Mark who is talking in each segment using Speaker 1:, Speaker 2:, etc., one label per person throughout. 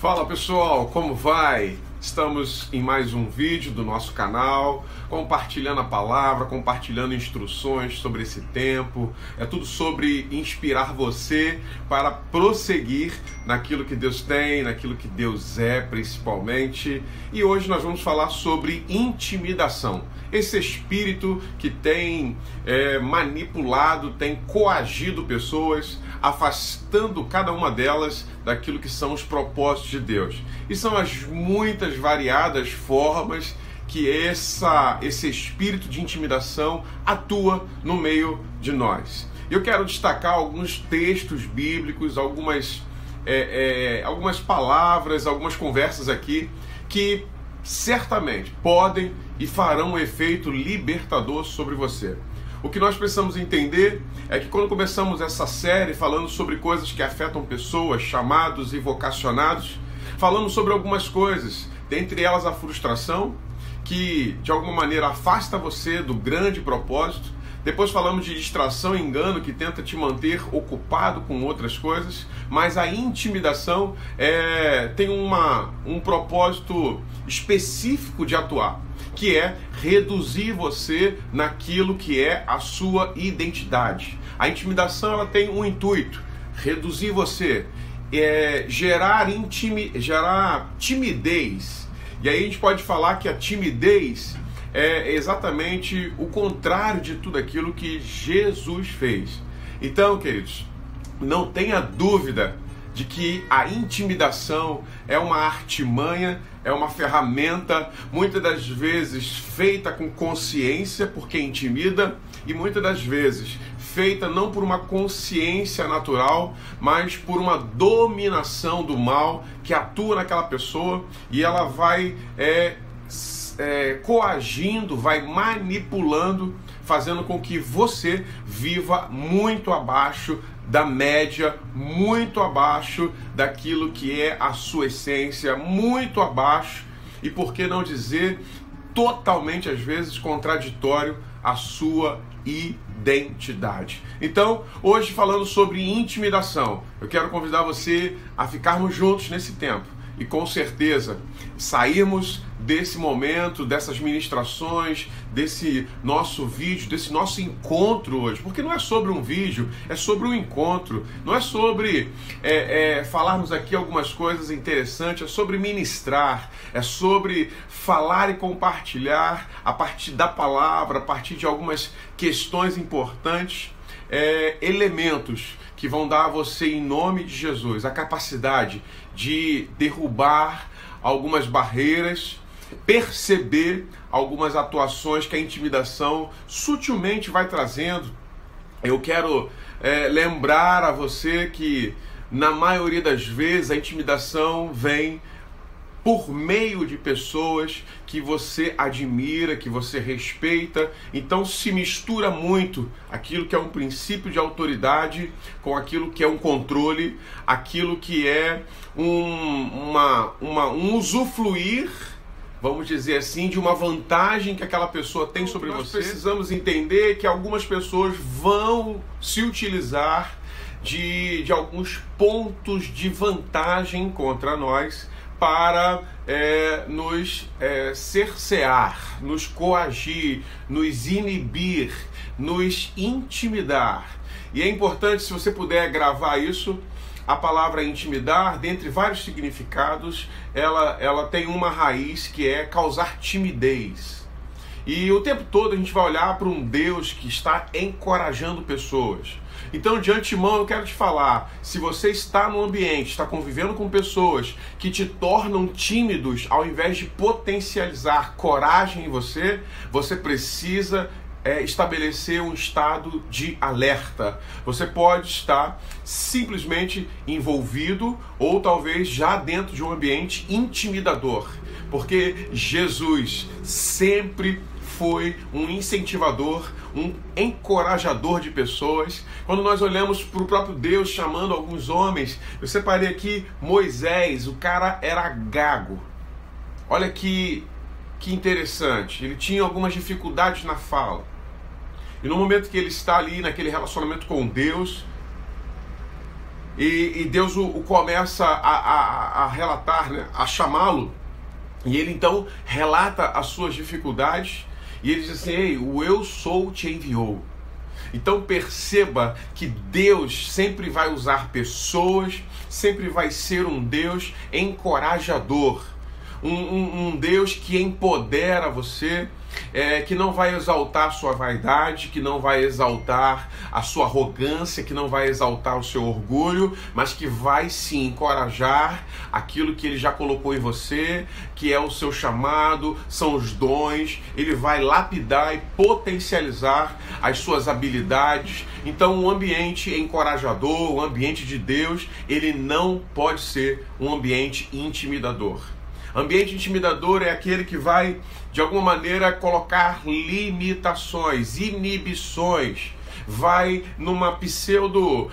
Speaker 1: Fala pessoal, como vai? Estamos em mais um vídeo do nosso canal, compartilhando a palavra, compartilhando instruções sobre esse tempo. É tudo sobre inspirar você para prosseguir naquilo que Deus tem, naquilo que Deus é principalmente. E hoje nós vamos falar sobre intimidação. Esse espírito que tem manipulado, tem coagido pessoas, afastando cada uma delas daquilo que são os propósitos de Deus. E são as muitas variadas formas que esse espírito de intimidação atua no meio de nós. Eu quero destacar alguns textos bíblicos, algumas palavras, algumas conversas aqui que certamente podem e farão um efeito libertador sobre você. O que nós precisamos entender é que quando começamos essa série falando sobre coisas que afetam pessoas, chamados e vocacionados, falamos sobre algumas coisas, dentre elas a frustração, que de alguma maneira afasta você do grande propósito. Depois falamos de distração e engano, que tenta te manter ocupado com outras coisas, mas a intimidação tem um propósito específico de atuar, que é reduzir você naquilo que é a sua identidade. A intimidação ela tem um intuito, reduzir você, gerar timidez. E aí a gente pode falar que a timidez é exatamente o contrário de tudo aquilo que Jesus fez. Então, queridos, não tenha dúvida de que a intimidação é uma artimanha, é uma ferramenta, muitas das vezes feita com consciência, porque intimida, e muitas das vezes feita não por uma consciência natural, mas por uma dominação do mal que atua naquela pessoa, e ela vai coagindo, vai manipulando, fazendo com que você viva muito abaixo da média, muito abaixo daquilo que é a sua essência, muito abaixo, e por que não dizer totalmente, às vezes, contraditório à sua identidade. Então, hoje falando sobre intimidação, eu quero convidar você a ficarmos juntos nesse tempo e com certeza sairmos desse momento, dessas ministrações, desse nosso vídeo, desse nosso encontro hoje, porque não é sobre um vídeo, é sobre um encontro, não é sobre falarmos aqui algumas coisas interessantes, é sobre ministrar, é sobre falar e compartilhar a partir da palavra, a partir de algumas questões importantes, elementos que vão dar a você, em nome de Jesus, a capacidade de derrubar algumas barreiras, perceber algumas atuações que a intimidação sutilmente vai trazendo. Eu quero lembrar a você que, na maioria das vezes, a intimidação vem por meio de pessoas que você admira, que você respeita. Então se mistura muito aquilo que é um princípio de autoridade com aquilo que é um controle, aquilo que é um usufruir, vamos dizer assim, de uma vantagem que aquela pessoa tem sobre você. Nós precisamos entender que algumas pessoas vão se utilizar de alguns pontos de vantagem contra nós para nos cercear, nos coagir, nos inibir, nos intimidar. E é importante, se você puder gravar isso, a palavra intimidar, dentre vários significados, ela tem uma raiz que é causar timidez. E o tempo todo a gente vai olhar para um Deus que está encorajando pessoas. Então, de antemão, eu quero te falar, se você está no ambiente, está convivendo com pessoas que te tornam tímidos, ao invés de potencializar coragem em você, você precisa estabelecer um estado de alerta. Você pode estar simplesmente envolvido ou talvez já dentro de um ambiente intimidador, porque Jesus sempre foi um incentivador, um encorajador de pessoas. Quando nós olhamos para o próprio Deus chamando alguns homens, eu separei aqui Moisés, o cara era gago. Olha que interessante, ele tinha algumas dificuldades na fala. E no momento que ele está ali naquele relacionamento com Deus, e Deus o começa a relatar, né, a chamá-lo, e ele então relata as suas dificuldades, e ele diz assim: ei, o eu sou te enviou. Então perceba que Deus sempre vai usar pessoas, sempre vai ser um Deus encorajador, um Deus que empodera você, que não vai exaltar a sua vaidade, que não vai exaltar a sua arrogância, que não vai exaltar o seu orgulho, mas que vai sim encorajar aquilo que Ele já colocou em você, que é o seu chamado, são os dons. Ele vai lapidar e potencializar as suas habilidades. Então um ambiente encorajador, um ambiente de Deus, ele não pode ser um ambiente intimidador. Ambiente intimidador é aquele que vai, de alguma maneira, colocar limitações, inibições, vai numa pseudo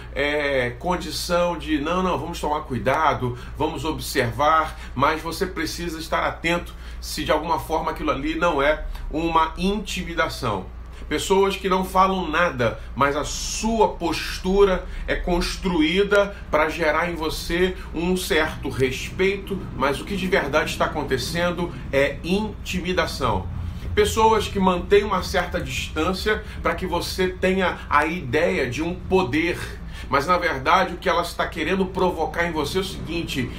Speaker 1: condição de não, vamos tomar cuidado, vamos observar, mas você precisa estar atento se de alguma forma aquilo ali não é uma intimidação. Pessoas que não falam nada, mas a sua postura é construída para gerar em você um certo respeito, mas o que de verdade está acontecendo é intimidação. Pessoas que mantêm uma certa distância para que você tenha a ideia de um poder, mas na verdade o que ela está querendo provocar em você é o seguinte: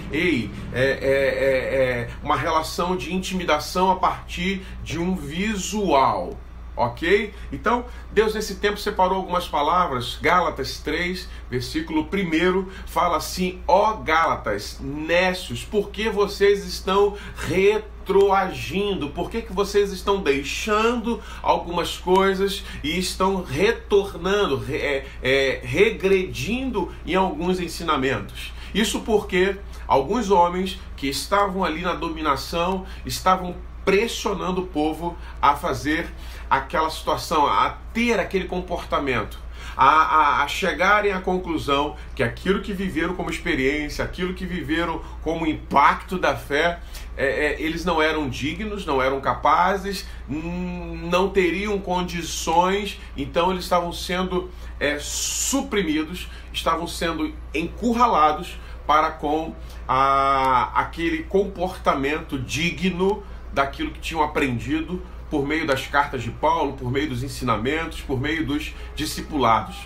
Speaker 1: uma relação de intimidação a partir de um visual. Ok? Então, Deus nesse tempo separou algumas palavras. Gálatas 3, versículo 1, fala assim: ó Gálatas, nécios, por que vocês estão retroagindo? Por que vocês estão deixando algumas coisas e estão retornando, regredindo em alguns ensinamentos? Isso porque alguns homens que estavam ali na dominação estavam pressionando o povo a fazer aquela situação, a ter aquele comportamento, a chegarem à conclusão que aquilo que viveram como experiência, aquilo que viveram como impacto da fé, eles não eram dignos, não eram capazes, não teriam condições. Então eles estavam sendo suprimidos, estavam sendo encurralados para com aquele comportamento digno daquilo que tinham aprendido por meio das cartas de Paulo, por meio dos ensinamentos, por meio dos discipulados.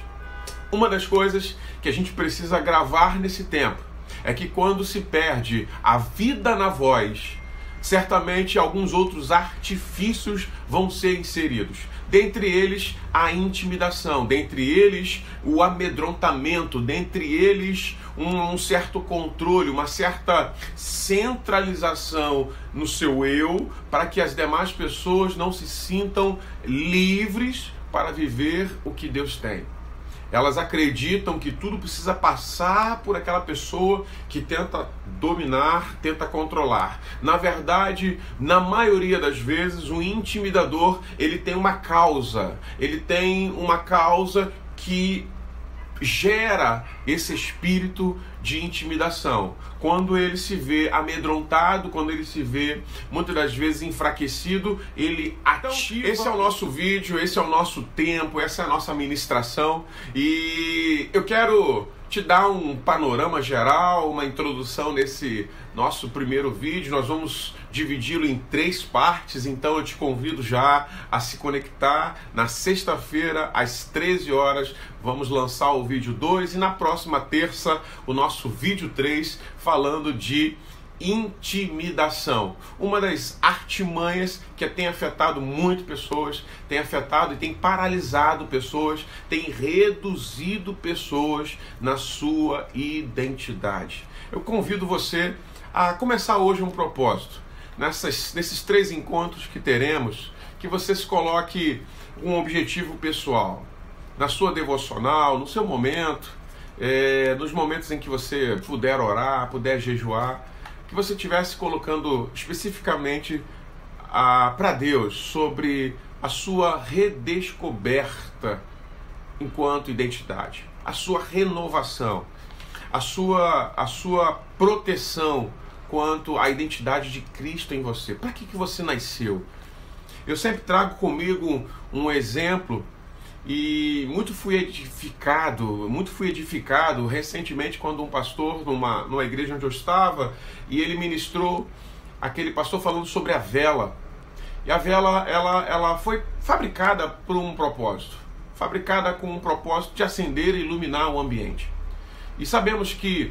Speaker 1: Uma das coisas que a gente precisa gravar nesse tempo é que quando se perde a vida na voz, certamente alguns outros artifícios vão ser inseridos. Dentre eles, a intimidação, dentre eles, o amedrontamento, dentre eles, um certo controle, uma certa centralização no seu eu, para que as demais pessoas não se sintam livres para viver o que Deus tem. Elas acreditam que tudo precisa passar por aquela pessoa que tenta dominar, tenta controlar. Na verdade, na maioria das vezes, o intimidador, ele tem uma causa que gera esse espírito de intimidação. Quando ele se vê amedrontado, quando ele se vê muitas das vezes enfraquecido, ele ativa. Esse é o nosso vídeo, esse é o nosso tempo, essa é a nossa ministração, e eu quero te dar um panorama geral, uma introdução nesse nosso primeiro vídeo. Nós vamos dividi-lo em 3 partes, então eu te convido já a se conectar. Na sexta-feira, às 13 horas, vamos lançar o vídeo 2 e na próxima terça, o nosso vídeo 3, falando de intimidação. Uma das artimanhas que tem afetado muito pessoas, tem afetado e tem paralisado pessoas, tem reduzido pessoas na sua identidade. Eu convido você a começar hoje um propósito. Nesses 3 encontros que teremos, que você se coloque um objetivo pessoal, na sua devocional, no seu momento, nos momentos em que você puder orar, puder jejuar, que você estivesse colocando especificamente para Deus sobre a sua redescoberta enquanto identidade, a sua renovação, a sua proteção quanto à identidade de Cristo em você. Para que você nasceu? Eu sempre trago comigo um exemplo E muito fui edificado recentemente quando um pastor numa igreja onde eu estava, e ele ministrou, aquele pastor falando sobre a vela. E a vela, ela foi fabricada por um propósito, fabricada com um propósito de acender e iluminar o ambiente. E sabemos que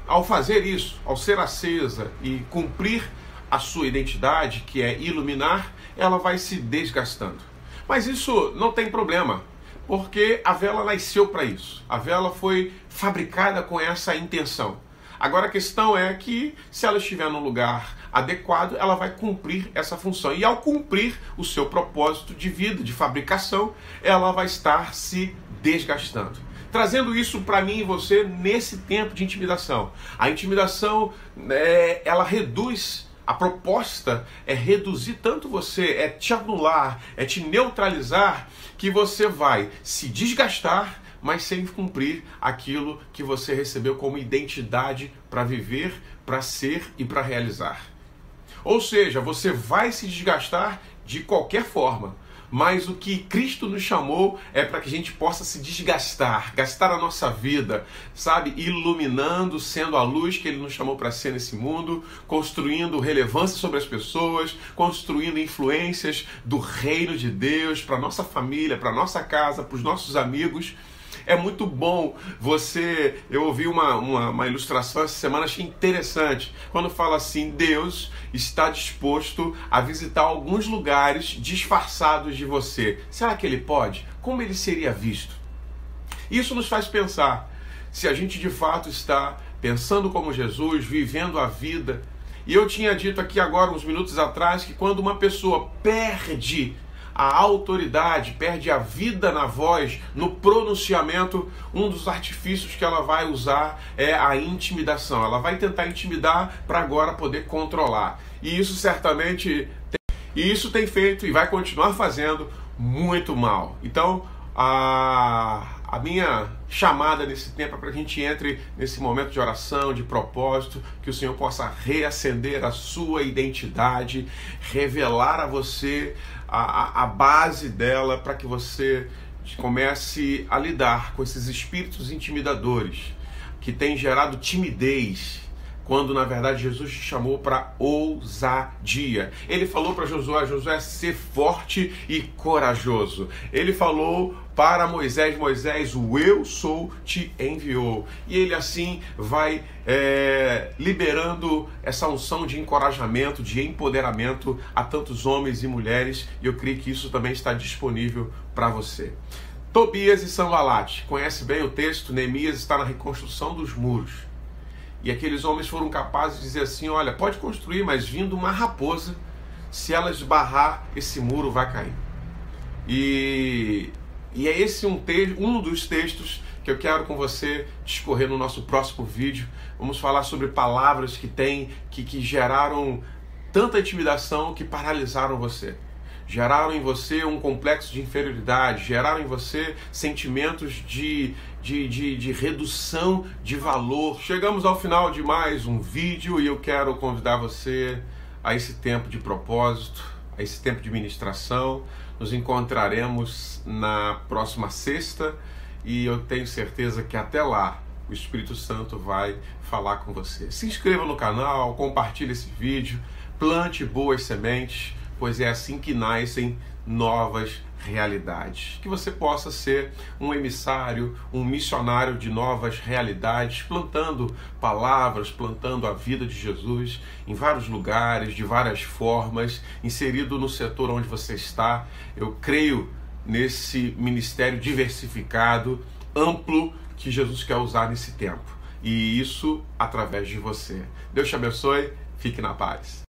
Speaker 1: ao fazer isso, ao ser acesa e cumprir a sua identidade, que é iluminar, ela vai se desgastando. Mas isso não tem problema, porque a vela nasceu para isso. A vela foi fabricada com essa intenção. Agora a questão é que, se ela estiver no lugar adequado, ela vai cumprir essa função. E ao cumprir o seu propósito de vida, de fabricação, ela vai estar se desgastando. Trazendo isso para mim e você nesse tempo de intimidação. A intimidação, ela reduz. A proposta é reduzir tanto você, é te anular, é te neutralizar, que você vai se desgastar, mas sem cumprir aquilo que você recebeu como identidade para viver, para ser e para realizar. Ou seja, você vai se desgastar de qualquer forma, mas o que Cristo nos chamou é para que a gente possa se desgastar, gastar a nossa vida, sabe? Iluminando, sendo a luz que Ele nos chamou para ser nesse mundo, construindo relevância sobre as pessoas, construindo influências do reino de Deus para a nossa família, para a nossa casa, para os nossos amigos. É muito bom eu ouvi uma ilustração essa semana, achei interessante, quando fala assim: Deus está disposto a visitar alguns lugares disfarçados de você. Será que Ele pode? Como Ele seria visto? Isso nos faz pensar se a gente de fato está pensando como Jesus, vivendo a vida. E eu tinha dito aqui agora, uns minutos atrás, que quando uma pessoa perde a autoridade, perde a vida na voz, no pronunciamento, um dos artifícios que ela vai usar é a intimidação. Ela vai tentar intimidar para agora poder controlar. E isso certamente tem feito e vai continuar fazendo muito mal. Então, a minha chamada nesse tempo é para que a gente entre nesse momento de oração, de propósito, que o Senhor possa reacender a sua identidade, revelar a você a base dela, para que você comece a lidar com esses espíritos intimidadores que têm gerado timidez, quando na verdade Jesus te chamou para ousadia. Ele falou para Josué, ser forte e corajoso. Ele falou para Moisés, o eu sou te enviou. E ele assim vai liberando essa unção de encorajamento, de empoderamento a tantos homens e mulheres. E eu creio que isso também está disponível para você. Tobias e Sanbalate, conhece bem o texto. Neemias está na reconstrução dos muros. E aqueles homens foram capazes de dizer assim: olha, pode construir, mas vindo uma raposa, se ela esbarrar, esse muro vai cair. E é esse um dos textos que eu quero com você discorrer no nosso próximo vídeo. Vamos falar sobre palavras que geraram tanta intimidação que paralisaram você. Geraram em você um complexo de inferioridade, geraram em você sentimentos de redução de valor. Chegamos ao final de mais um vídeo e eu quero convidar você a esse tempo de propósito, a esse tempo de ministração. Nos encontraremos na próxima sexta e eu tenho certeza que até lá o Espírito Santo vai falar com você. Se inscreva no canal, compartilhe esse vídeo, plante boas sementes, pois é assim que nascem novas realidades. Que você possa ser um emissário, um missionário de novas realidades, plantando palavras, plantando a vida de Jesus em vários lugares, de várias formas, inserido no setor onde você está. Eu creio nesse ministério diversificado, amplo, que Jesus quer usar nesse tempo. E isso através de você. Deus te abençoe, fique na paz.